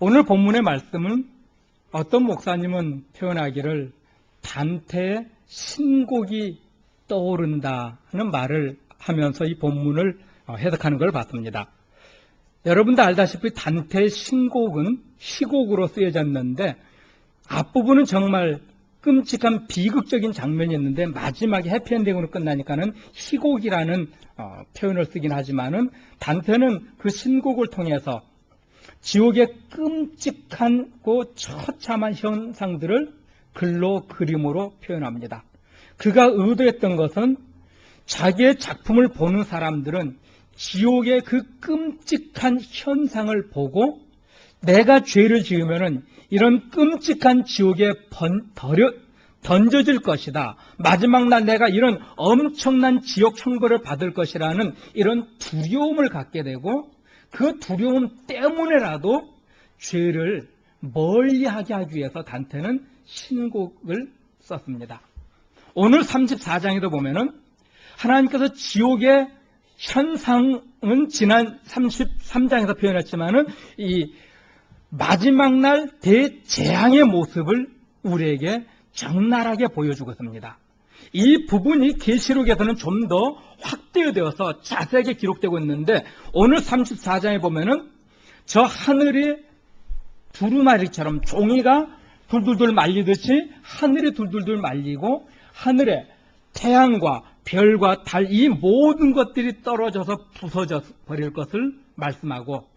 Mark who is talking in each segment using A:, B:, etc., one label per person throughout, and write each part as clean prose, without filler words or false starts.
A: 오늘 본문의 말씀은 어떤 목사님은 표현하기를 단테의 신곡이 떠오른다 하는 말을 하면서 이 본문을 해석하는 걸 봤습니다. 여러분도 알다시피 단테의 신곡은 희곡으로 쓰여졌는데 앞부분은 정말 끔찍한 비극적인 장면이 있는데 마지막에 해피엔딩으로 끝나니까는 희곡이라는 표현을 쓰긴 하지만은 단테는 그 신곡을 통해서 지옥의 끔찍하고 처참한 현상들을 글로 그림으로 표현합니다. 그가 의도했던 것은 자기의 작품을 보는 사람들은 지옥의 그 끔찍한 현상을 보고 내가 죄를 지으면은 이런 끔찍한 지옥에 던져질 것이다. 마지막 날 내가 이런 엄청난 지옥 형벌을 받을 것이라는 이런 두려움을 갖게 되고 그 두려움 때문에라도 죄를 멀리하게 하기 위해서 단테는 신곡을 썼습니다. 오늘 34장에도 보면은 하나님께서 지옥의 현상은 지난 33장에서 표현했지만은 이 마지막 날 대재앙의 모습을 우리에게 적나라하게 보여주고 있습니다. 이 부분이 계시록에서는 좀 더 확대되어서 자세하게 기록되고 있는데 오늘 34장에 보면은 저 하늘이 두루마리처럼 종이가 둘둘둘 말리듯이 하늘이 둘둘둘 말리고 하늘에 태양과 별과 달 이 모든 것들이 떨어져서 부서져 버릴 것을 말씀하고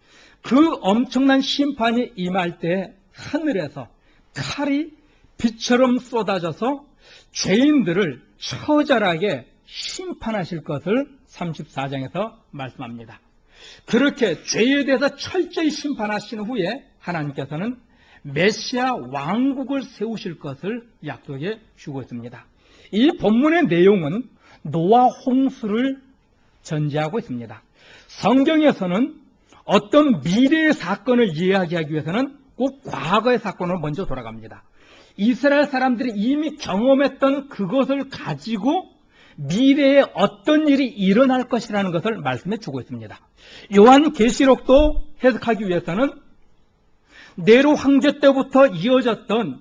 A: 그 엄청난 심판이 임할 때 하늘에서 칼이 빛처럼 쏟아져서 죄인들을 처절하게 심판하실 것을 34장에서 말씀합니다. 그렇게 죄에 대해서 철저히 심판하신 후에 하나님께서는 메시아 왕국을 세우실 것을 약속해 주고 있습니다. 이 본문의 내용은 노아 홍수를 전제하고 있습니다. 성경에서는 어떤 미래의 사건을 이야기하기 위해서는 꼭 과거의 사건으로 먼저 돌아갑니다. 이스라엘 사람들이 이미 경험했던 그것을 가지고 미래에 어떤 일이 일어날 것이라는 것을 말씀해 주고 있습니다. 요한계시록도 해석하기 위해서는 네로 황제 때부터 이어졌던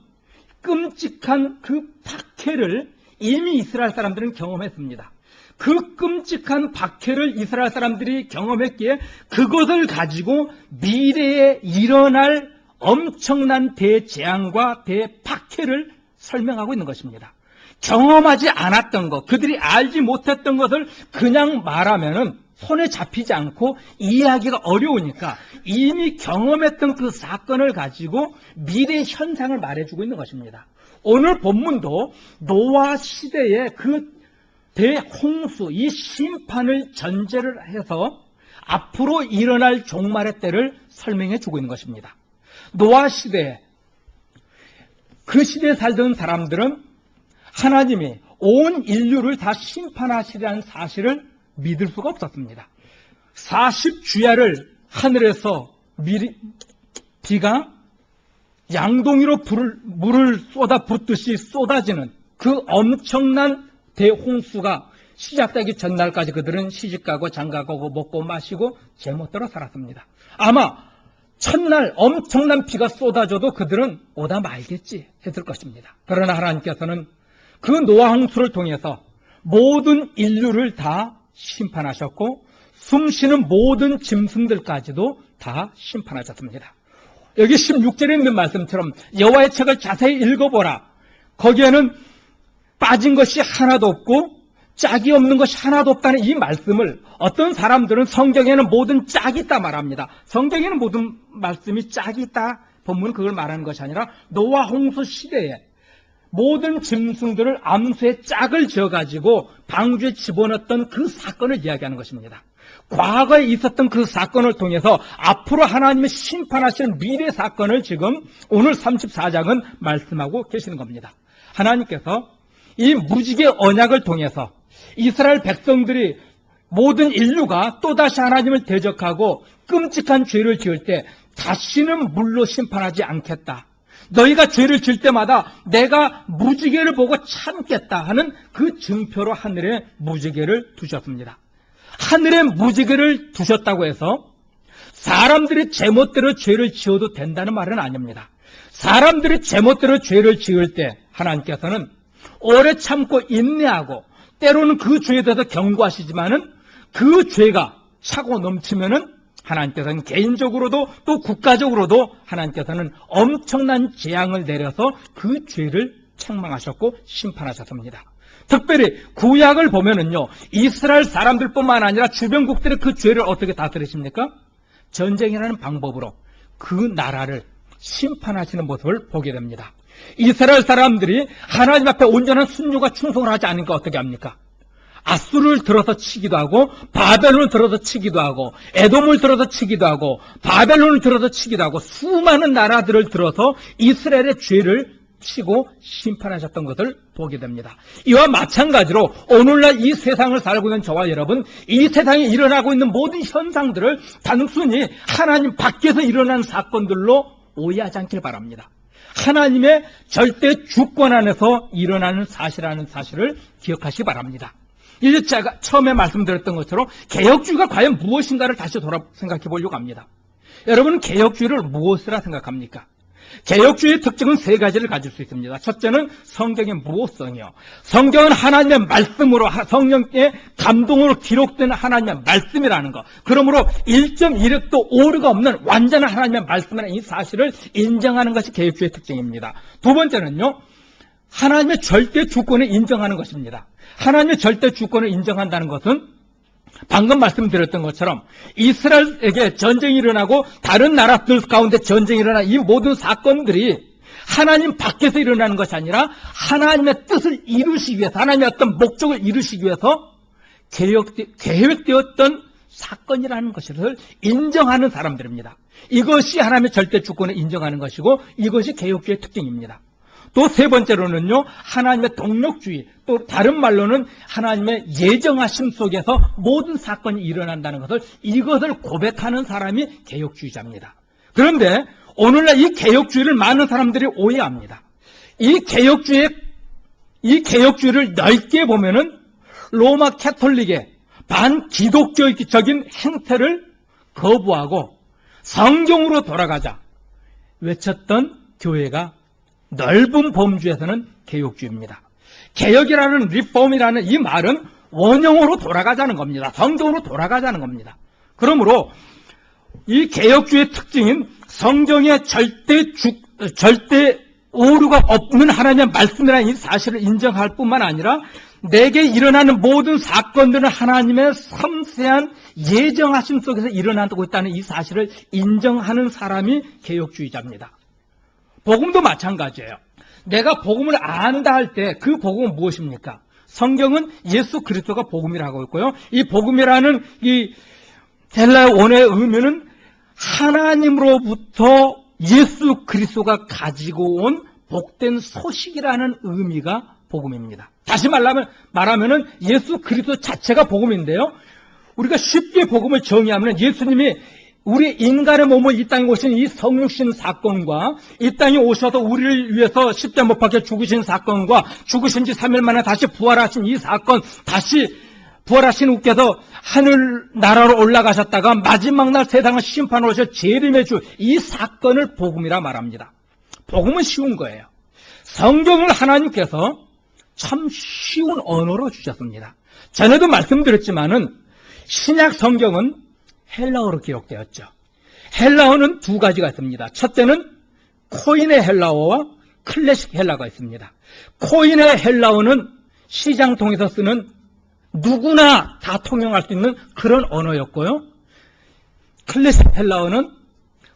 A: 끔찍한 그 박해를 이미 이스라엘 사람들은 경험했습니다. 그 끔찍한 박해를 이스라엘 사람들이 경험했기에 그것을 가지고 미래에 일어날 엄청난 대재앙과 대박해를 설명하고 있는 것입니다. 경험하지 않았던 것, 그들이 알지 못했던 것을 그냥 말하면은 손에 잡히지 않고 이해하기가 어려우니까 이미 경험했던 그 사건을 가지고 미래 현상을 말해주고 있는 것입니다. 오늘 본문도 노아 시대의 그 대홍수, 이 심판을 전제를 해서 앞으로 일어날 종말의 때를 설명해 주고 있는 것입니다. 노아 시대에 그 시대에 살던 사람들은 하나님이 온 인류를 다 심판하시리라는 사실을 믿을 수가 없었습니다. 40주야를 하늘에서 비가 양동이로 물을 쏟아 붓듯이 쏟아지는 그 엄청난 대홍수가 시작되기 전날까지 그들은 시집가고 장가가고 먹고 마시고 제멋대로 살았습니다. 아마 첫날 엄청난 비가 쏟아져도 그들은 오다 말겠지 했을 것입니다. 그러나 하나님께서는 그 노아 홍수를 통해서 모든 인류를 다 심판하셨고 숨쉬는 모든 짐승들까지도 다 심판하셨습니다. 여기 16절에 있는 말씀처럼 여호와의 책을 자세히 읽어보라. 거기에는 빠진 것이 하나도 없고 짝이 없는 것이 하나도 없다는 이 말씀을 어떤 사람들은 성경에는 모든 짝이 있다 말합니다. 성경에는 모든 말씀이 짝이 있다. 본문은 그걸 말하는 것이 아니라 노아 홍수 시대에 모든 짐승들을 암수에 짝을 지어가지고 방주에 집어넣었던 그 사건을 이야기하는 것입니다. 과거에 있었던 그 사건을 통해서 앞으로 하나님의 심판하시는 미래 사건을 지금 오늘 34장은 말씀하고 계시는 겁니다. 하나님께서 이 무지개 언약을 통해서 이스라엘 백성들이 모든 인류가 또다시 하나님을 대적하고 끔찍한 죄를 지을 때 다시는 물로 심판하지 않겠다. 너희가 죄를 지을 때마다 내가 무지개를 보고 참겠다 하는 그 증표로 하늘에 무지개를 두셨습니다. 하늘에 무지개를 두셨다고 해서 사람들이 제멋대로 죄를 지어도 된다는 말은 아닙니다. 사람들이 제멋대로 죄를 지을 때 하나님께서는 오래 참고 인내하고 때로는 그 죄에 대해서 경고하시지만은 그 죄가 차고 넘치면은 하나님께서는 개인적으로도 또 국가적으로도 하나님께서는 엄청난 재앙을 내려서 그 죄를 책망하셨고 심판하셨습니다. 특별히 구약을 보면은요, 이스라엘 사람들뿐만 아니라 주변국들의 그 죄를 어떻게 다스리십니까? 전쟁이라는 방법으로 그 나라를 심판하시는 모습을 보게 됩니다. 이스라엘 사람들이 하나님 앞에 온전한 순종과 충성을 하지 않으니까 어떻게 합니까? 아수르를 들어서 치기도 하고, 바벨론을 들어서 치기도 하고, 에돔을 들어서 치기도 하고, 바벨론을 들어서 치기도 하고, 수많은 나라들을 들어서 이스라엘의 죄를 치고 심판하셨던 것을 보게 됩니다. 이와 마찬가지로 오늘날 이 세상을 살고 있는 저와 여러분, 이 세상에 일어나고 있는 모든 현상들을 단순히 하나님 밖에서 일어난 사건들로 오해하지 않길 바랍니다. 하나님의 절대 주권 안에서 일어나는 사실이라는 사실을 기억하시기 바랍니다. 이제 제가 처음에 말씀드렸던 것처럼 개혁주의가 과연 무엇인가를 다시 생각해 보려고 합니다. 여러분은 개혁주의를 무엇이라 생각합니까? 개혁주의의 특징은 세 가지를 가질 수 있습니다. 첫째는 성경의 무호성이요. 성경은 하나님의 말씀으로, 성령의 감동으로 기록된 하나님의 말씀이라는 것. 그러므로 1.1획도 오류가 없는 완전한 하나님의 말씀이라는 이 사실을 인정하는 것이 개혁주의의 특징입니다. 두 번째는요, 하나님의 절대 주권을 인정하는 것입니다. 하나님의 절대 주권을 인정한다는 것은 방금 말씀드렸던 것처럼 이스라엘에게 전쟁이 일어나고 다른 나라들 가운데 전쟁이 일어난 이 모든 사건들이 하나님 밖에서 일어나는 것이 아니라 하나님의 뜻을 이루시기 위해서, 하나님의 어떤 목적을 이루시기 위해서 계획되었던 사건이라는 것을 인정하는 사람들입니다. 이것이 하나님의 절대 주권을 인정하는 것이고 이것이 개혁주의의 특징입니다. 또 세 번째로는요, 하나님의 동력주의, 또 다른 말로는 하나님의 예정하심 속에서 모든 사건이 일어난다는 것을, 이것을 고백하는 사람이 개혁주의자입니다. 그런데 오늘날 이 개혁주의를 많은 사람들이 오해합니다. 이 개혁주의를 넓게 보면은 로마 캐톨릭의 반기독교적인 행태를 거부하고 성경으로 돌아가자 외쳤던 교회가 넓은 범주에서는 개혁주의입니다. 개혁이라는 리폼이라는 이 말은 원형으로 돌아가자는 겁니다. 성경으로 돌아가자는 겁니다. 그러므로 이 개혁주의의 특징인 성경의 절대 오류가 없는 하나님의 말씀이라는 이 사실을 인정할 뿐만 아니라 내게 일어나는 모든 사건들은 하나님의 섬세한 예정하심 속에서 일어나고 있다는 이 사실을 인정하는 사람이 개혁주의자입니다. 복음도 마찬가지예요. 내가 복음을 안다 할 때 그 복음은 무엇입니까? 성경은 예수 그리스도가 복음이라고 있고요. 이 복음이라는 이 헬라어 원어의 의미는 하나님으로부터 예수 그리스도가 가지고 온 복된 소식이라는 의미가 복음입니다. 다시 말하면은 예수 그리스도 자체가 복음인데요. 우리가 쉽게 복음을 정의하면 예수님이 우리 인간의 몸을 이 땅에 오신 이 성육신 사건과 이 땅에 오셔서 우리를 위해서 십자가 못 박혀 죽으신 사건과 죽으신 지 3일 만에 다시 부활하신 이 사건, 다시 부활하신 후께서 하늘 나라로 올라가셨다가 마지막 날 세상을 심판하러 오셔 재림의 주, 이 사건을 복음이라 말합니다. 복음은 쉬운 거예요. 성경을 하나님께서 참 쉬운 언어로 주셨습니다. 전에도 말씀드렸지만은 신약 성경은 헬라어로 기록되었죠. 헬라어는 두 가지가 있습니다. 첫째는 코인의 헬라어와 클래식 헬라어가 있습니다. 코인의 헬라어는 시장 통해서 쓰는 누구나 다 통용할 수 있는 그런 언어였고요. 클래식 헬라어는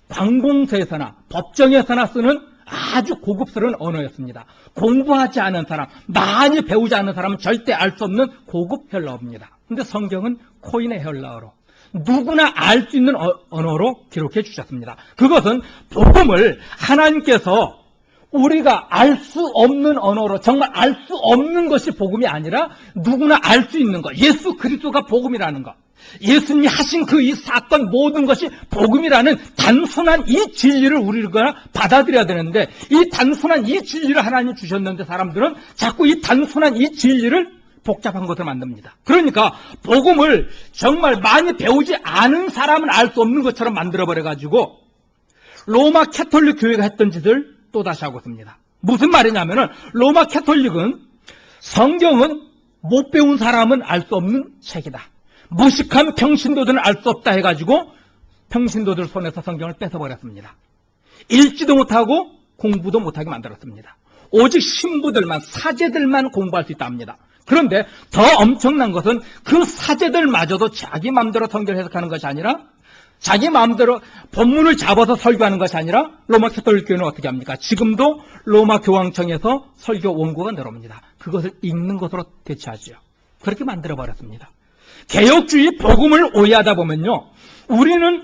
A: 관공서에서나 법정에서나 쓰는 아주 고급스러운 언어였습니다. 공부하지 않은 사람, 많이 배우지 않은 사람은 절대 알 수 없는 고급 헬라어입니다. 그런데 성경은 코인의 헬라어로 누구나 알 수 있는 언어로 기록해 주셨습니다. 그것은 복음을 하나님께서 우리가 알 수 없는 언어로, 정말 알 수 없는 것이 복음이 아니라 누구나 알 수 있는 것, 예수 그리스도가 복음이라는 것, 예수님이 하신 그 이 사건 모든 것이 복음이라는 단순한 이 진리를 우리가 받아들여야 되는데, 이 단순한 이 진리를 하나님이 주셨는데 사람들은 자꾸 이 단순한 이 진리를 복잡한 것을 만듭니다. 그러니까 복음을 정말 많이 배우지 않은 사람은 알 수 없는 것처럼 만들어버려가지고 로마 캐톨릭 교회가 했던 짓을 또다시 하고 있습니다. 무슨 말이냐면은 로마 캐톨릭은 성경은 못 배운 사람은 알 수 없는 책이다. 무식한 평신도들은 알 수 없다 해가지고 평신도들 손에서 성경을 뺏어버렸습니다. 읽지도 못하고 공부도 못하게 만들었습니다. 오직 신부들만, 사제들만 공부할 수 있다 합니다. 그런데 더 엄청난 것은 그 사제들마저도 자기 마음대로 성경을 해석하는 것이 아니라 자기 마음대로 본문을 잡아서 설교하는 것이 아니라 로마 캐톨릭 교회는 어떻게 합니까? 지금도 로마 교황청에서 설교 원고가 내려옵니다. 그것을 읽는 것으로 대체하지요. 그렇게 만들어버렸습니다. 개혁주의 복음을 오해하다 보면요, 우리는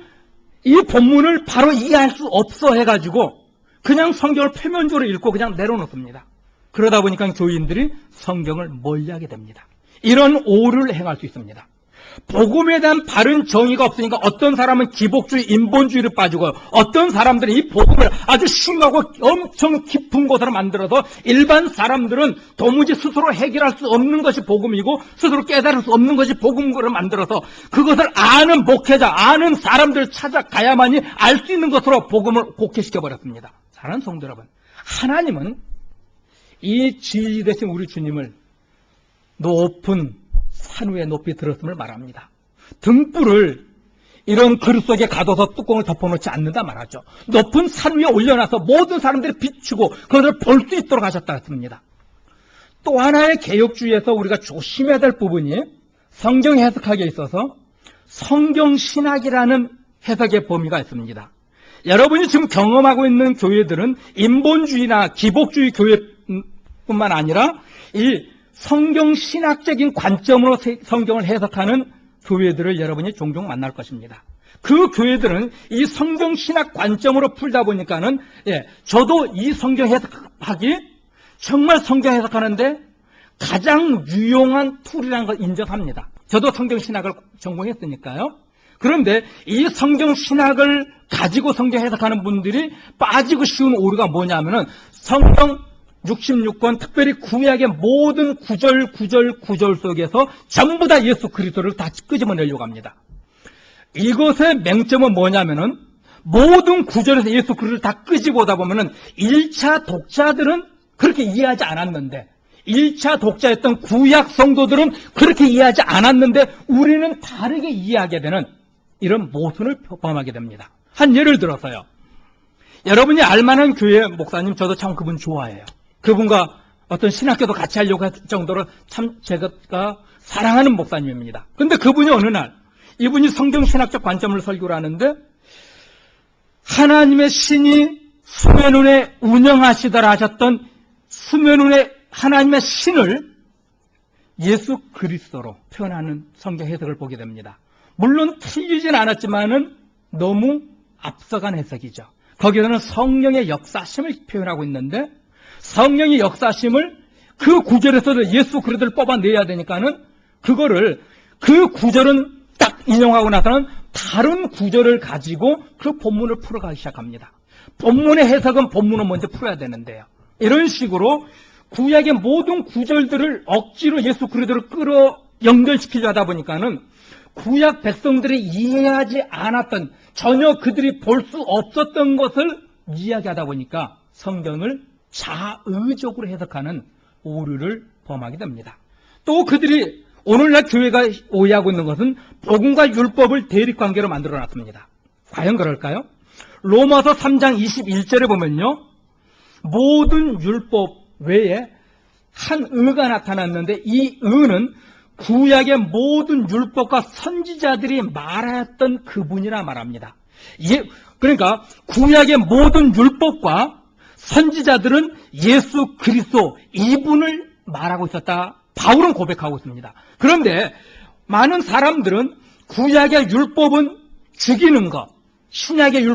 A: 이 본문을 바로 이해할 수 없어 해가지고 그냥 성경을 표면적으로 읽고 그냥 내려놓습니다. 그러다 보니까 교인들이 성경을 멀리하게 됩니다. 이런 오류를 행할 수 있습니다. 복음에 대한 바른 정의가 없으니까 어떤 사람은 기복주의, 인본주의를 빠지고 어떤 사람들은 이 복음을 아주 심하고 엄청 깊은 것으로 만들어서 일반 사람들은 도무지 스스로 해결할 수 없는 것이 복음이고 스스로 깨달을 수 없는 것이 복음으로 만들어서 그것을 아는 목회자, 아는 사람들을 찾아가야만이 알 수 있는 것으로 복음을 곡해시켜버렸습니다. 사랑하는 성도 여러분, 하나님은 이 진리 되신 우리 주님을 높은 산 위에 높이 들었음을 말합니다. 등불을 이런 그릇 속에 가둬서 뚜껑을 덮어놓지 않는다 말하죠. 높은 산 위에 올려놔서 모든 사람들이 비추고 그것을 볼 수 있도록 하셨다 했습니다. 또 하나의 개혁주의에서 우리가 조심해야 될 부분이 성경 해석학에 있어서 성경신학이라는 해석의 범위가 있습니다. 여러분이 지금 경험하고 있는 교회들은 인본주의나 기복주의 교회뿐만 아니라 이 성경신학적인 관점으로 성경을 해석하는 교회들을 여러분이 종종 만날 것입니다. 그 교회들은 이 성경신학 관점으로 풀다 보니까는, 저도 이 성경 해석하기 정말 성경 해석하는데 가장 유용한 툴이라는 걸 인정합니다. 저도 성경신학을 전공했으니까요. 그런데 이 성경신학을 가지고 성경 해석하는 분들이 빠지고 쉬운 오류가 뭐냐면은 성경 66권, 특별히 구약의 모든 구절 속에서 전부 다 예수 그리스도를 다 끄집어내려고 합니다. 이것의 맹점은 뭐냐면은 모든 구절에서 예수 그리스도를 다 끄집어오다 보면은 1차 독자들은 그렇게 이해하지 않았는데 1차 독자였던 구약 성도들은 그렇게 이해하지 않았는데 우리는 다르게 이해하게 되는 이런 모순을 범하게 됩니다. 한 예를 들어서요. 여러분이 알만한 교회 목사님, 저도 참 그분 좋아해요. 그분과 어떤 신학교도 같이 하려고 할 정도로 참 제가 사랑하는 목사님입니다. 그런데 그분이 어느 날 이분이 성경신학적 관점을 설교를 하는데 하나님의 신이 수면운에 운영하시더라 하셨던 수면운에 하나님의 신을 예수 그리스도로 표현하는 성경 해석을 보게 됩니다. 물론 틀리진 않았지만은 너무 앞서간 해석이죠. 거기서는 성령의 역사심을 표현하고 있는데 성령의 역사심을 그 구절에서 예수 그리스도를 뽑아내야 되니까는 그거를 그 구절은 딱 인용하고 나서는 다른 구절을 가지고 그 본문을 풀어가기 시작합니다. 본문의 해석은 본문을 먼저 풀어야 되는데요. 이런 식으로 구약의 모든 구절들을 억지로 예수 그리스도를 끌어 연결시키려 하다 보니까는 구약 백성들이 이해하지 않았던, 전혀 그들이 볼 수 없었던 것을 이야기하다 보니까 성경을 자의적으로 해석하는 오류를 범하게 됩니다. 또 그들이 오늘날 교회가 오해하고 있는 것은 복음과 율법을 대립관계로 만들어놨습니다. 과연 그럴까요? 로마서 3장 21절에 보면요, 모든 율법 외에 한 의가 나타났는데 이 의는 구약의 모든 율법과 선지자들이 말하였던 그분이라 말합니다. 그러니까 구약의 모든 율법과 선지자들은 예수 그리스도 이분을 말하고 있었다, 바울은 고백하고 있습니다. 그런데 많은 사람들은 구약의 율법은 죽이는 것, 신약의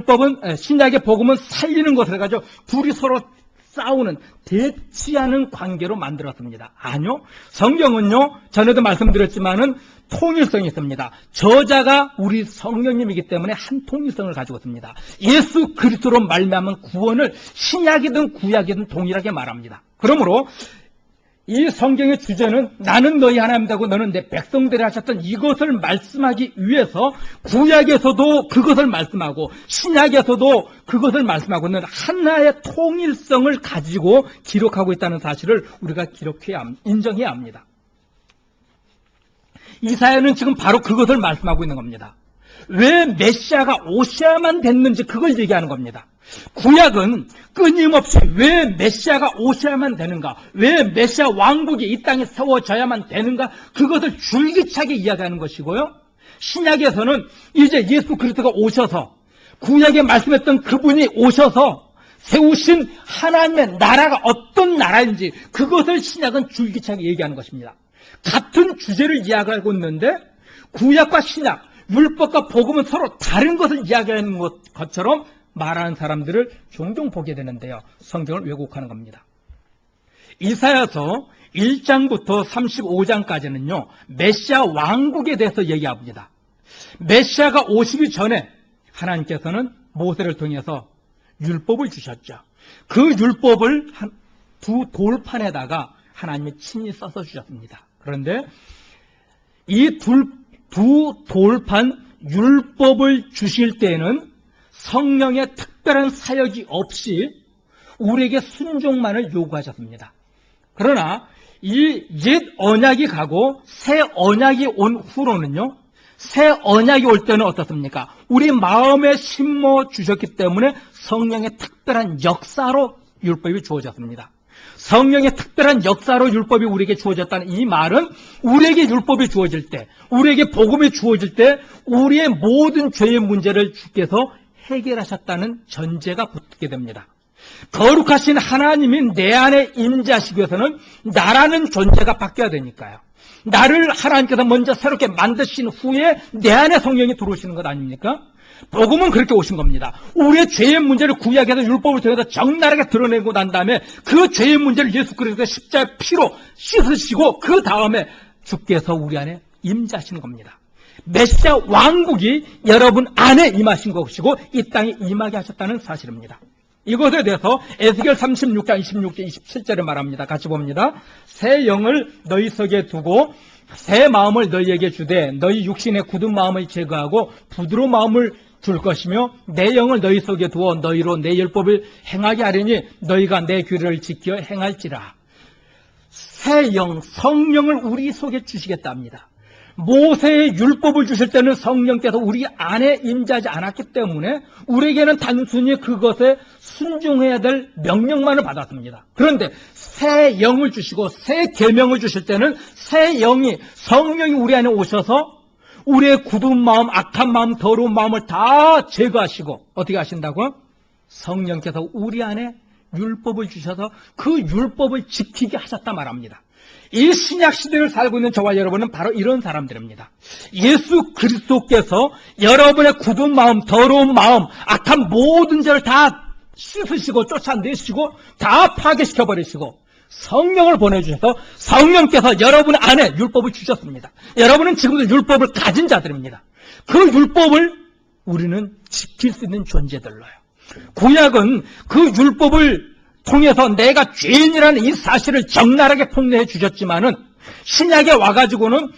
A: 복음은 살리는 것을 해가지고 둘이 서로 싸우는, 대치하는 관계로 만들었습니다. 아니요, 성경은요, 전에도 말씀드렸지만은 통일성이 있습니다. 저자가 우리 성령님이기 때문에 한 통일성을 가지고 있습니다. 예수 그리스도로 말미암은 구원을 신약이든 구약이든 동일하게 말합니다. 그러므로 이 성경의 주제는 나는 너희 하나님 되고 너는 내 백성들이 하셨던 이것을 말씀하기 위해서 구약에서도 그것을 말씀하고 신약에서도 그것을 말씀하고 있는 하나의 통일성을 가지고 기록하고 있다는 사실을 우리가 인정해야 합니다. 이사야는 지금 바로 그것을 말씀하고 있는 겁니다. 왜 메시아가 오셔야만 됐는지 그걸 얘기하는 겁니다. 구약은 끊임없이 왜 메시아가 오셔야만 되는가, 왜 메시아 왕국이 이 땅에 세워져야만 되는가, 그것을 줄기차게 이야기하는 것이고요. 신약에서는 이제 예수 그리스도가 오셔서 구약에 말씀했던 그분이 오셔서 세우신 하나님의 나라가 어떤 나라인지 그것을 신약은 줄기차게 얘기하는 것입니다. 같은 주제를 이야기하고 있는데 구약과 신약, 율법과 복음은 서로 다른 것을 이야기하는 것처럼 말하는 사람들을 종종 보게 되는데요. 성경을 왜곡하는 겁니다. 이사야서 1장부터 35장까지는요. 메시아 왕국에 대해서 얘기합니다. 메시아가 오시기 전에 하나님께서는 모세를 통해서 율법을 주셨죠. 그 율법을 두 돌판에다가 하나님이 친히 써서 주셨습니다. 그런데 이 두 돌판 율법을 주실 때에는 성령의 특별한 사역이 없이 우리에게 순종만을 요구하셨습니다. 그러나 이 옛 언약이 가고 새 언약이 온 후로는요, 새 언약이 올 때는 어떻습니까? 우리 마음에 심어 주셨기 때문에 성령의 특별한 역사로 율법이 주어졌습니다. 성령의 특별한 역사로 율법이 우리에게 주어졌다는 이 말은 우리에게 율법이 주어질 때, 우리에게 복음이 주어질 때 우리의 모든 죄의 문제를 주께서 해결하셨다는 전제가 붙게 됩니다. 거룩하신 하나님이 내 안에 임재하시기 위해서는 나라는 존재가 바뀌어야 되니까요. 나를 하나님께서 먼저 새롭게 만드신 후에 내 안에 성령이 들어오시는 것 아닙니까? 복음은 그렇게 오신 겁니다. 우리의 죄의 문제를 구약에서 율법을 통해서 적나라하게 드러내고 난 다음에 그 죄의 문제를 예수 그리스도의 십자가의 피로 씻으시고 그 다음에 주께서 우리 안에 임재하시는 겁니다. 메시아 왕국이 여러분 안에 임하신 것이고 이 땅에 임하게 하셨다는 사실입니다. 이것에 대해서 에스겔 36장 26절 27절에 말합니다. 같이 봅니다. 새 영을 너희 속에 두고 새 마음을 너희에게 주되 너희 육신의 굳은 마음을 제거하고 부드러운 마음을 줄 것이며 내 영을 너희 속에 두어 너희로 내 율법을 행하게 하리니 너희가 내 규례를 지켜 행할지라. 새 영, 성령을 우리 속에 주시겠다 합니다. 모세의 율법을 주실 때는 성령께서 우리 안에 임재하지 않았기 때문에 우리에게는 단순히 그것에 순종해야 될 명령만을 받았습니다. 그런데 새 영을 주시고 새 계명을 주실 때는 새 영이, 성령이 우리 안에 오셔서 우리의 굳은 마음, 악한 마음, 더러운 마음을 다 제거하시고 어떻게 하신다고요? 성령께서 우리 안에 율법을 주셔서 그 율법을 지키게 하셨다 말합니다. 이 신약 시대를 살고 있는 저와 여러분은 바로 이런 사람들입니다. 예수 그리스도께서 여러분의 굳은 마음, 더러운 마음, 악한 모든 죄를 다 씻으시고 쫓아내시고 다 파괴시켜버리시고 성령을 보내주셔서 성령께서 여러분 안에 율법을 주셨습니다. 여러분은 지금도 율법을 가진 자들입니다. 그 율법을 우리는 지킬 수 있는 존재들로요. 구약은 그 율법을 통해서 내가 죄인이라는 이 사실을 적나라하게 폭로해 주셨지만은 신약에 와가지고는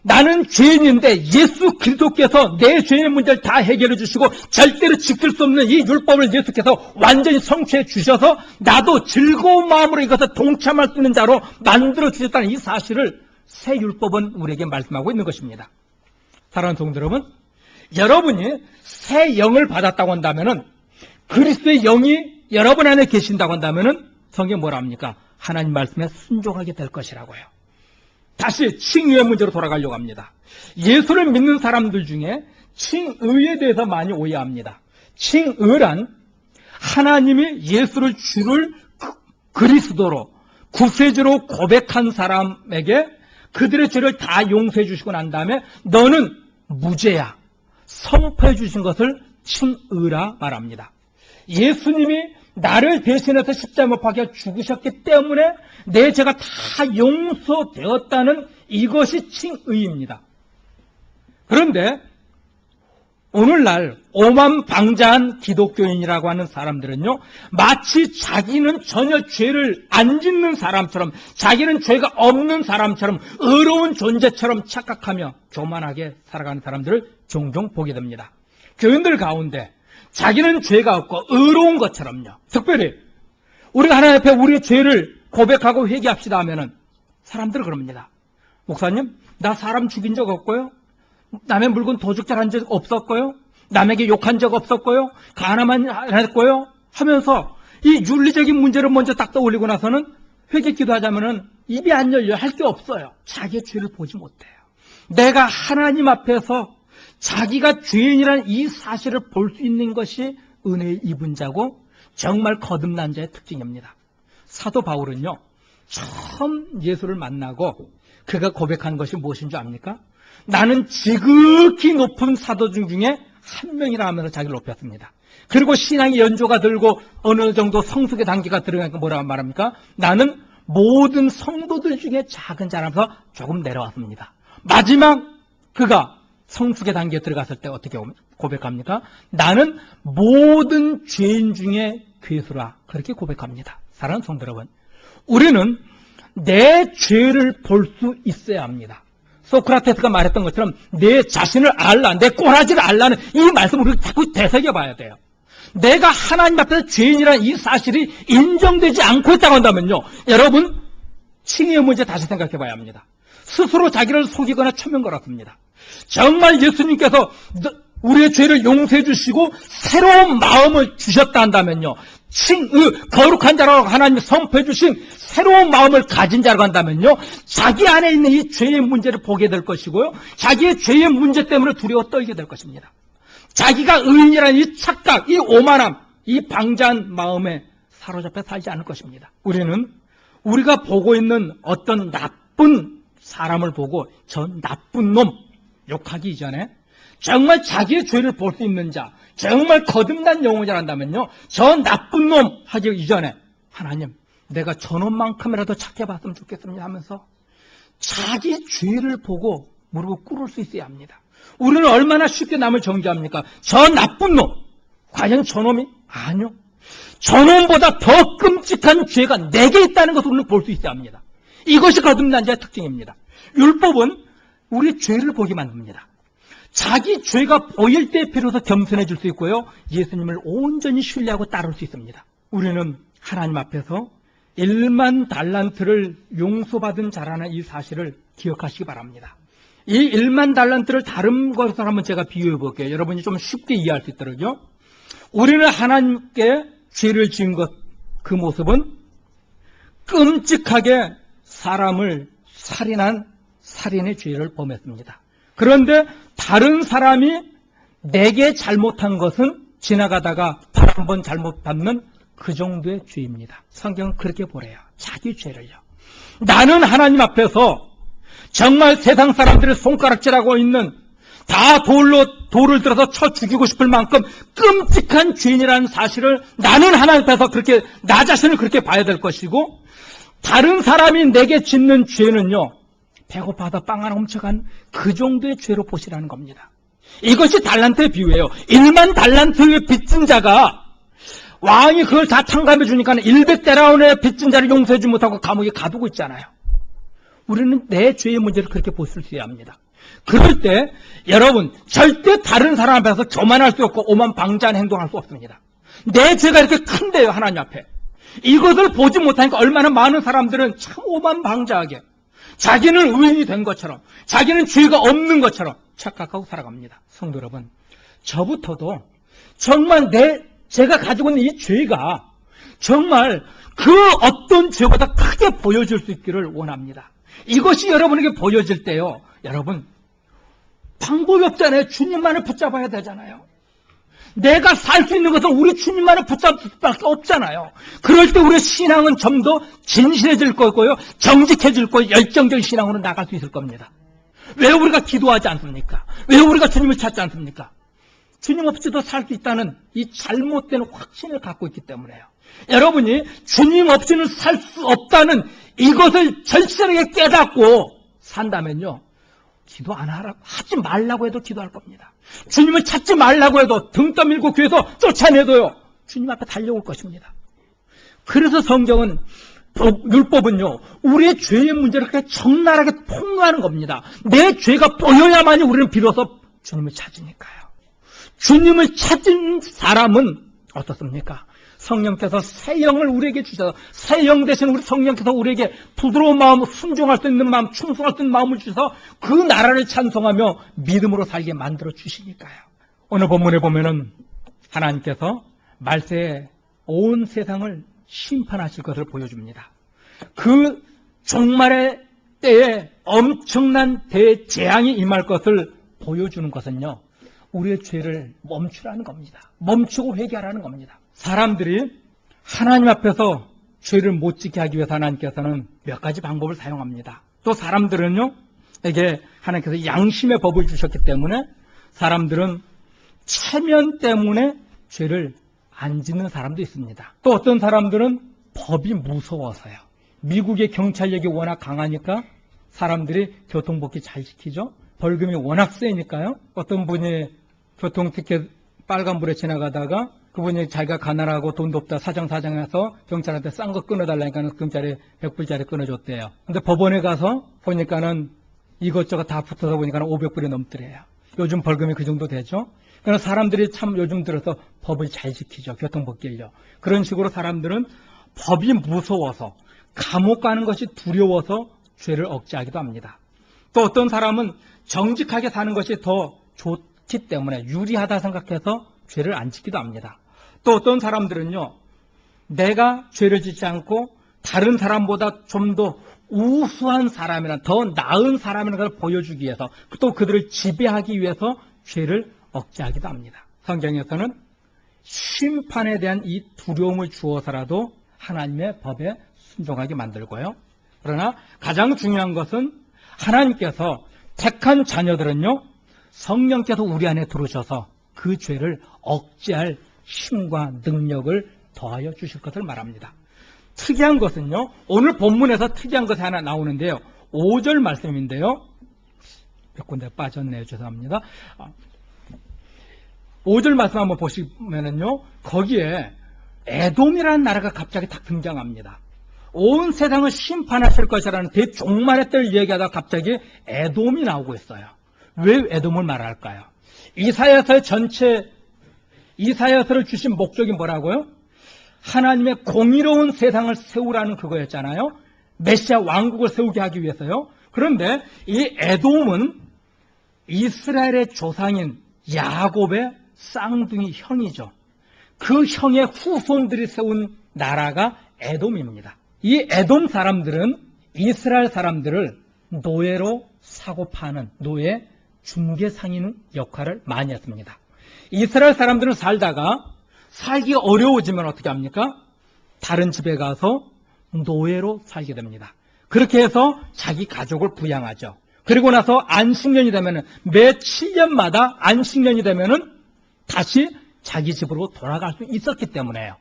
A: 나는 죄인인데 예수 그리스도께서 내 죄의 문제를 다 해결해 주시고 절대로 지킬 수 없는 이 율법을 예수께서 완전히 성취해 주셔서 나도 즐거운 마음으로 이것을 동참할 수 있는 자로 만들어 주셨다는 이 사실을 새 율법은 우리에게 말씀하고 있는 것입니다. 사랑하는 성도 여러분, 여러분이 새 영을 받았다고 한다면은 그리스도의 영이 여러분 안에 계신다고 한다면은 성경이 뭐라 합니까? 하나님 말씀에 순종하게 될 것이라고요. 다시 칭의의 문제로 돌아가려고 합니다. 예수를 믿는 사람들 중에 칭의에 대해서 많이 오해합니다. 칭의란 하나님이 예수를 주를 그리스도로 구세주로 고백한 사람에게 그들의 죄를 다 용서해 주시고 난 다음에 너는 무죄야 선포해 주신 것을 칭의라 말합니다. 예수님이 나를 대신해서 십자가에 못 박혀 죽으셨기 때문에 내 죄가 다 용서되었다는 이것이 칭의입니다. 그런데 오늘날 오만방자한 기독교인이라고 하는 사람들은요, 마치 자기는 전혀 죄를 안 짓는 사람처럼, 자기는 죄가 없는 사람처럼, 의로운 존재처럼 착각하며 교만하게 살아가는 사람들을 종종 보게 됩니다. 교인들 가운데 자기는 죄가 없고 의로운 것처럼요, 특별히 우리가 하나님 앞에 우리의 죄를 고백하고 회개합시다 하면은 사람들은 그럽니다. 목사님, 나 사람 죽인 적 없고요, 남의 물건 도둑질한 적 없었고요, 남에게 욕한 적 없었고요, 가나만 했고요 하면서 이 윤리적인 문제를 먼저 딱 떠올리고 나서는 회개 기도하자면은 입이 안 열려, 할 게 없어요. 자기의 죄를 보지 못해요. 내가 하나님 앞에서 자기가 죄인이라는 이 사실을 볼 수 있는 것이 은혜의 입은 자고 정말 거듭난 자의 특징입니다. 사도 바울은요, 처음 예수를 만나고 그가 고백한 것이 무엇인 줄 압니까? 나는 지극히 높은 사도중 중에 한 명이라 하면서 자기를 높였습니다. 그리고 신앙의 연조가 들고 어느 정도 성숙의 단계가 들어가니까 뭐라고 말합니까? 나는 모든 성도들 중에 작은 자라면서 조금 내려왔습니다. 마지막 그가 성숙의 단계에 들어갔을 때 어떻게 고백합니까? 나는 모든 죄인 중에 괴수라, 그렇게 고백합니다. 사랑하는 성도 여러분, 우리는 내 죄를 볼 수 있어야 합니다. 소크라테스가 말했던 것처럼 내 자신을 알라, 내 꼬라지를 알라는 이 말씀을 우리가 자꾸 되새겨봐야 돼요. 내가 하나님 앞에서 죄인이라는 이 사실이 인정되지 않고 있다고 한다면요, 여러분 칭의의 문제 다시 생각해봐야 합니다. 스스로 자기를 속이거나 초면 걸었습니다. 정말 예수님께서 우리의 죄를 용서해 주시고 새로운 마음을 주셨다 한다면요, 거룩한 자라고 하나님이 선포해 주신 새로운 마음을 가진 자라고 한다면요, 자기 안에 있는 이 죄의 문제를 보게 될 것이고요, 자기의 죄의 문제 때문에 두려워 떨게 될 것입니다. 자기가 의인이라는 이 착각, 이 오만함, 이 방자한 마음에 사로잡혀 살지 않을 것입니다. 우리는 우리가 보고 있는 어떤 나쁜 사람을 보고 저 나쁜 놈 욕하기 이전에 정말 자기의 죄를 볼 수 있는 자, 정말 거듭난 영혼이란다면요, 저 나쁜 놈 하기 이전에 하나님, 내가 저놈만큼이라도 착해 봤으면 좋겠습니다 하면서 자기 죄를 보고 무릎을 꿇을 수 있어야 합니다. 우리는 얼마나 쉽게 남을 정죄합니까? 저 나쁜 놈, 과연 저놈이? 아니요. 저놈보다 더 끔찍한 죄가 내게 있다는 것을 우리는 볼 수 있어야 합니다. 이것이 거듭난 자의 특징입니다. 율법은 우리의 죄를 보게 만듭니다. 자기 죄가 보일 때 비로소 겸손해질 수 있고요, 예수님을 온전히 신뢰하고 따를 수 있습니다. 우리는 하나님 앞에서 1만 달란트를 용서받은 자라는 이 사실을 기억하시기 바랍니다. 이 1만 달란트를 다른 것으로 한번 제가 비유해 볼게요. 여러분이 좀 쉽게 이해할 수 있도록요. 우리는 하나님께 죄를 지은 것, 그 모습은 끔찍하게 사람을 살인한 살인의 죄를 범했습니다. 그런데 다른 사람이 내게 잘못한 것은 지나가다가 발 한 번 잘못 받는 그 정도의 죄입니다. 성경은 그렇게 보래요. 자기 죄를요. 나는 하나님 앞에서 정말 세상 사람들의 손가락질하고 있는, 다 돌을 들어서 쳐 죽이고 싶을 만큼 끔찍한 죄인이라는 사실을 나는 하나님 앞에서 그렇게 나 자신을 그렇게 봐야 될 것이고, 다른 사람이 내게 짓는 죄는요, 배고파서 빵 하나 훔쳐간 그 정도의 죄로 보시라는 겁니다. 이것이 달란트의 비유예요. 1만 달란트의 빚진 자가 왕이 그걸 다 탕감해 주니까 100데나리온의 빚진 자를 용서해주지 못하고 감옥에 가두고 있잖아요. 우리는 내 죄의 문제를 그렇게 볼 수 있어야 합니다. 그럴 때 여러분 절대 다른 사람 앞에서 교만할 수 없고 오만방자한 행동할 수 없습니다. 내 죄가 이렇게 큰데요, 하나님 앞에. 이것을 보지 못하니까 얼마나 많은 사람들은 참 오만방자하게 자기는 의인이 된 것처럼, 자기는 죄가 없는 것처럼 착각하고 살아갑니다. 성도 여러분, 저부터도 정말 제가 가지고 있는 이 죄가 정말 그 어떤 죄보다 크게 보여줄 수 있기를 원합니다. 이것이 여러분에게 보여질 때요, 여러분 방법이 없잖아요. 주님만을 붙잡아야 되잖아요. 내가 살 수 있는 것은 우리 주님만을 붙잡을 수밖에 없잖아요. 그럴 때 우리의 신앙은 좀 더 진실해질 거고요, 정직해질 거고, 열정적인 신앙으로 나갈 수 있을 겁니다. 왜 우리가 기도하지 않습니까? 왜 우리가 주님을 찾지 않습니까? 주님 없이도 살 수 있다는 이 잘못된 확신을 갖고 있기 때문에요. 여러분이 주님 없이는 살 수 없다는 이것을 절실하게 깨닫고 산다면요, 기도 안 하지 말라고 해도 기도할 겁니다. 주님을 찾지 말라고 해도 등 떠밀고 교회에서 쫓아내도요, 주님 앞에 달려올 것입니다. 그래서 성경은, 율법은요, 우리의 죄의 문제를 그렇게 적나라하게 폭로하는 겁니다. 내 죄가 보여야만이 우리는 비로소 주님을 찾으니까요. 주님을 찾은 사람은 어떻습니까? 성령께서 새 영을 우리에게 주셔서, 새 영 대신 우리 성령께서 우리에게 부드러운 마음, 순종할 수 있는 마음, 충성할 수 있는 마음을 주셔서 그 나라를 찬송하며 믿음으로 살게 만들어 주시니까요. 오늘 본문에 보면은 하나님께서 말세에 온 세상을 심판하실 것을 보여줍니다. 그 종말의 때에 엄청난 대재앙이 임할 것을 보여주는 것은요, 우리의 죄를 멈추라는 겁니다. 멈추고 회개하라는 겁니다. 사람들이 하나님 앞에서 죄를 못 지게 하기 위해서 하나님께서는 몇 가지 방법을 사용합니다. 또 사람들은요, 이게 하나님께서 양심의 법을 주셨기 때문에 사람들은 체면 때문에 죄를 안 짓는 사람도 있습니다. 또 어떤 사람들은 법이 무서워서요. 미국의 경찰력이 워낙 강하니까 사람들이 교통법규 잘 지키죠. 벌금이 워낙 세니까요. 어떤 분이 교통티켓 빨간불에 지나가다가 그분이 자기가 가난하고 돈도 없다 사정사정해서 경찰한테 싼 거 끊어달라니까 경찰이 100불짜리 끊어줬대요. 근데 법원에 가서 보니까는 이것저것 다 붙어서 보니까는 500불이 넘더래요. 요즘 벌금이 그 정도 되죠. 그러나 사람들이 참 요즘 들어서 법을 잘 지키죠. 교통법규를요. 그런 식으로 사람들은 법이 무서워서, 감옥 가는 것이 두려워서 죄를 억제하기도 합니다. 또 어떤 사람은 정직하게 사는 것이 더 좋기 때문에, 유리하다 생각해서 죄를 안 지키기도 합니다. 또 어떤 사람들은요, 내가 죄를 짓지 않고 다른 사람보다 좀 더 우수한 사람이나 더 나은 사람이라는 걸 보여주기 위해서, 또 그들을 지배하기 위해서 죄를 억제하기도 합니다. 성경에서는 심판에 대한 이 두려움을 주어서라도 하나님의 법에 순종하게 만들고요. 그러나 가장 중요한 것은 하나님께서 택한 자녀들은요, 성령께서 우리 안에 들어오셔서 그 죄를 억제할 힘과 능력을 더하여 주실 것을 말합니다. 특이한 것은요, 오늘 본문에서 특이한 것이 하나 나오는데요, 5절 말씀인데요, 몇 군데 빠졌네요. 죄송합니다. 5절 말씀 한번 보시면은요, 거기에 에돔이라는 나라가 갑자기 딱 등장합니다. 온 세상을 심판하실 것이라는 대종말의 때를 얘기하다가 갑자기 에돔이 나오고 있어요. 왜 에돔을 말할까요? 이사야서의 전체, 이사야서를 주신 목적이 뭐라고요? 하나님의 공의로운 세상을 세우라는 그거였잖아요. 메시아 왕국을 세우게 하기 위해서요. 그런데 이 에돔은 이스라엘의 조상인 야곱의 쌍둥이 형이죠. 그 형의 후손들이 세운 나라가 에돔입니다. 이 에돔 사람들은 이스라엘 사람들을 노예로 사고 파는 노예 중개상인 역할을 많이 했습니다. 이스라엘 사람들은 살다가 살기 어려워지면 어떻게 합니까? 다른 집에 가서 노예로 살게 됩니다. 그렇게 해서 자기 가족을 부양하죠. 그리고 나서 안식년이 되면은, 매 7년마다 안식년이 되면은 다시 자기 집으로 돌아갈 수 있었기 때문에요.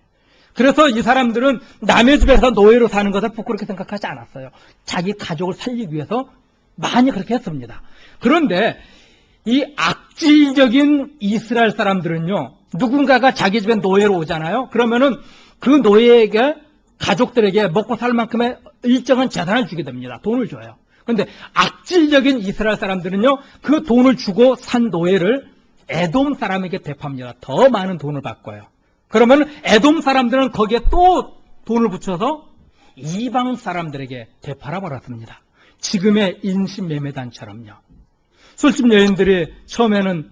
A: 그래서 이 사람들은 남의 집에서 노예로 사는 것을 부끄럽게 생각하지 않았어요. 자기 가족을 살리기 위해서 많이 그렇게 했습니다. 그런데 이 악질적인 이스라엘 사람들은요, 누군가가 자기 집에 노예로 오잖아요. 그러면은 그 노예에게, 가족들에게 먹고 살 만큼의 일정한 재산을 주게 됩니다. 돈을 줘요. 그런데 악질적인 이스라엘 사람들은요, 그 돈을 주고 산 노예를 에돔 사람에게 되팝니다. 더 많은 돈을 바꿔요. 그러면 에돔 사람들은 거기에 또 돈을 붙여서 이방 사람들에게 되팔아 버렸습니다. 지금의 인신매매단처럼요. 술집 여인들이 처음에는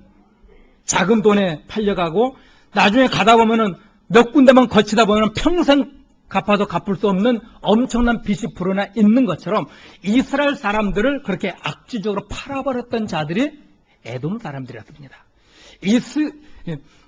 A: 작은 돈에 팔려가고 나중에 가다 보면은 몇 군데만 거치다 보면 평생 갚아도 갚을 수 없는 엄청난 빚이 불어나 있는 것처럼 이스라엘 사람들을 그렇게 악질적으로 팔아버렸던 자들이 에돔 사람들이었습니다.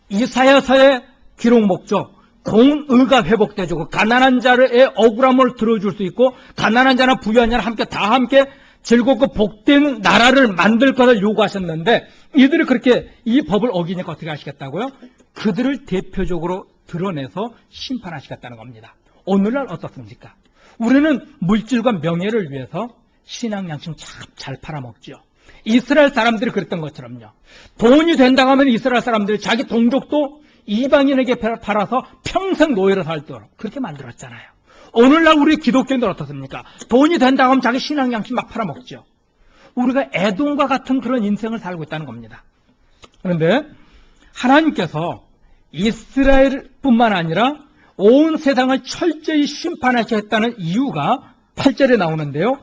A: 이사야서의 기록 목적, 공의가 회복되고 가난한 자의 억울함을 들어줄 수 있고 가난한 자나 부유한 자나 함께 다 함께 즐겁고 복된 나라를 만들 것을 요구하셨는데, 이들이 그렇게 이 법을 어기니까 어떻게 하시겠다고요? 그들을 대표적으로 드러내서 심판하시겠다는 겁니다. 오늘날 어떻습니까? 우리는 물질과 명예를 위해서 신앙 양심 참 잘 팔아먹죠. 이스라엘 사람들이 그랬던 것처럼요. 돈이 된다고 하면 이스라엘 사람들이 자기 동족도 이방인에게 팔아서 평생 노예로 살도록 그렇게 만들었잖아요. 오늘날 우리 기독교인들 어떻습니까? 돈이 된다고 하면 자기 신앙 양심 막 팔아먹죠. 우리가 에돔과 같은 그런 인생을 살고 있다는 겁니다. 그런데 하나님께서 이스라엘뿐만 아니라 온 세상을 철저히 심판하셔야 했다는 이유가 8절에 나오는데요.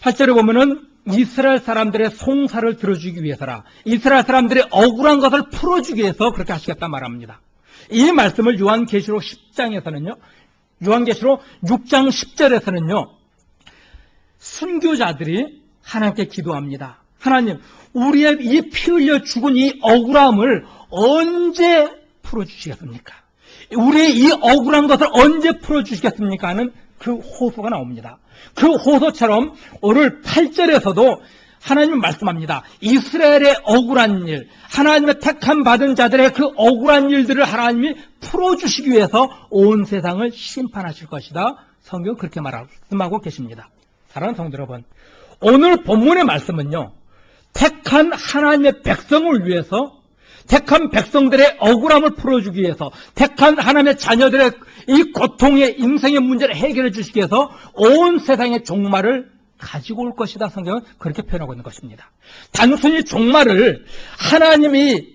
A: 8절에 보면은 이스라엘 사람들의 송사를 들어주기 위해서라. 이스라엘 사람들의 억울한 것을 풀어주기 위해서 그렇게 하시겠다 말합니다. 이 말씀을 요한계시록 10장에서는요. 요한계시록 6장 10절에서는요. 순교자들이 하나님께 기도합니다. 하나님, 우리의 이 피 흘려 죽은 이 억울함을 언제 풀어주시겠습니까? 우리의 이 억울한 것을 언제 풀어주시겠습니까? 하는 그 호소가 나옵니다. 그 호소처럼 오늘 8절에서도 하나님은 말씀합니다. 이스라엘의 억울한 일, 하나님의 택함 받은 자들의 그 억울한 일들을 하나님이 풀어주시기 위해서 온 세상을 심판하실 것이다. 성경은 그렇게 말씀하고 계십니다. 사랑하는 성도 여러분, 오늘 본문의 말씀은요, 택한 하나님의 백성을 위해서, 택한 백성들의 억울함을 풀어주기 위해서, 택한 하나님의 자녀들의 이 고통의 인생의 문제를 해결해 주시기 위해서 온 세상의 종말을 가지고 올 것이다. 성경은 그렇게 표현하고 있는 것입니다. 단순히 종말을 하나님이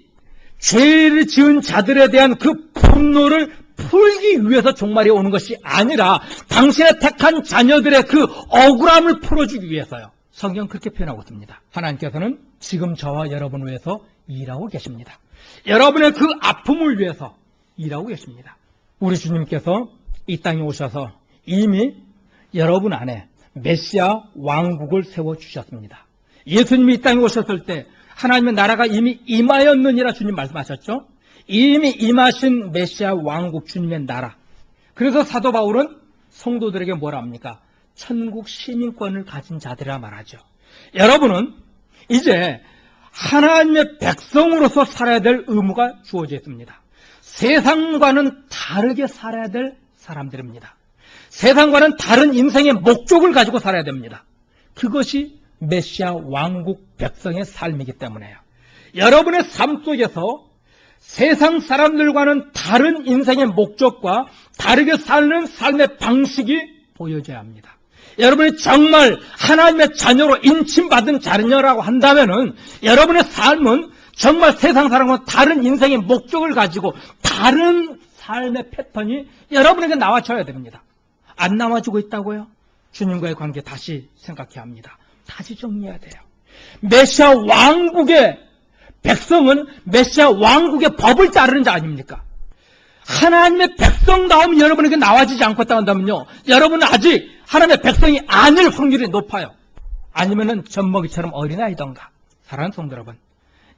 A: 죄를 지은 자들에 대한 그 분노를 풀기 위해서 종말이 오는 것이 아니라 당신의 택한 자녀들의 그 억울함을 풀어주기 위해서요. 성경은 그렇게 표현하고 있습니다. 하나님께서는 지금 저와 여러분을 위해서 일하고 계십니다. 여러분의 그 아픔을 위해서 일하고 계십니다. 우리 주님께서 이 땅에 오셔서 이미 여러분 안에 메시아 왕국을 세워주셨습니다. 예수님이 이 땅에 오셨을 때 하나님의 나라가 이미 임하였느니라 주님 말씀하셨죠. 이미 임하신 메시아 왕국 주님의 나라. 그래서 사도 바울은 성도들에게 뭐라 합니까? 천국 시민권을 가진 자들이라 말하죠. 여러분은 이제 하나님의 백성으로서 살아야 될 의무가 주어져 있습니다. 세상과는 다르게 살아야 될 사람들입니다. 세상과는 다른 인생의 목적을 가지고 살아야 됩니다. 그것이 메시아 왕국 백성의 삶이기 때문에요. 여러분의 삶 속에서 세상 사람들과는 다른 인생의 목적과 다르게 사는 삶의 방식이 보여져야 합니다. 여러분이 정말 하나님의 자녀로 인침받은 자녀라고 한다면은 여러분의 삶은 정말 세상 사람과 다른 인생의 목적을 가지고 다른 삶의 패턴이 여러분에게 나와줘야 됩니다. 안 나와주고 있다고요? 주님과의 관계 다시 생각해야 합니다. 다시 정리해야 돼요. 메시아 왕국의 백성은 메시아 왕국의 법을 따르는 자 아닙니까? 하나님의 백성다움이 여러분에게 나와지지 않고 있다고 한다면요, 여러분은 아직 하나님의 백성이 아닐 확률이 높아요. 아니면은 젖먹이처럼 어린아이던가. 사랑하는 성도 여러분,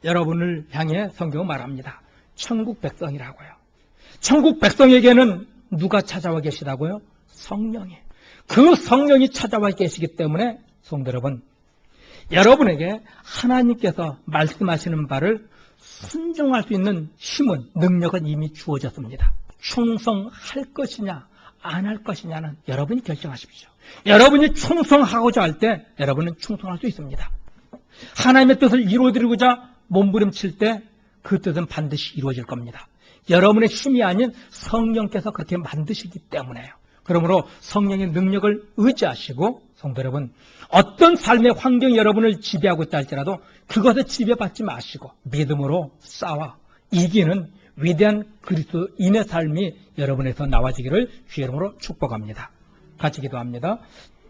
A: 여러분을 향해 성경은 말합니다. 천국 백성이라고요. 천국 백성에게는 누가 찾아와 계시다고요? 성령이. 그 성령이 찾아와 계시기 때문에 성도 여러분, 여러분에게 하나님께서 말씀하시는 바를 순종할 수 있는 힘은, 능력은 이미 주어졌습니다. 충성할 것이냐 안 할 것이냐는 여러분이 결정하십시오. 여러분이 충성하고자 할 때 여러분은 충성할 수 있습니다. 하나님의 뜻을 이루어드리고자 몸부림칠 때 그 뜻은 반드시 이루어질 겁니다. 여러분의 힘이 아닌 성령께서 그렇게 만드시기 때문에요. 그러므로 성령의 능력을 의지하시고, 성도 여러분, 어떤 삶의 환경이 여러분을 지배하고 있다 할지라도 그것에 지배받지 마시고 믿음으로 싸워 이기는 위대한 그리스도인의 삶이 여러분에서 나와지기를 주의 이름으로 축복합니다. 같이 기도합니다.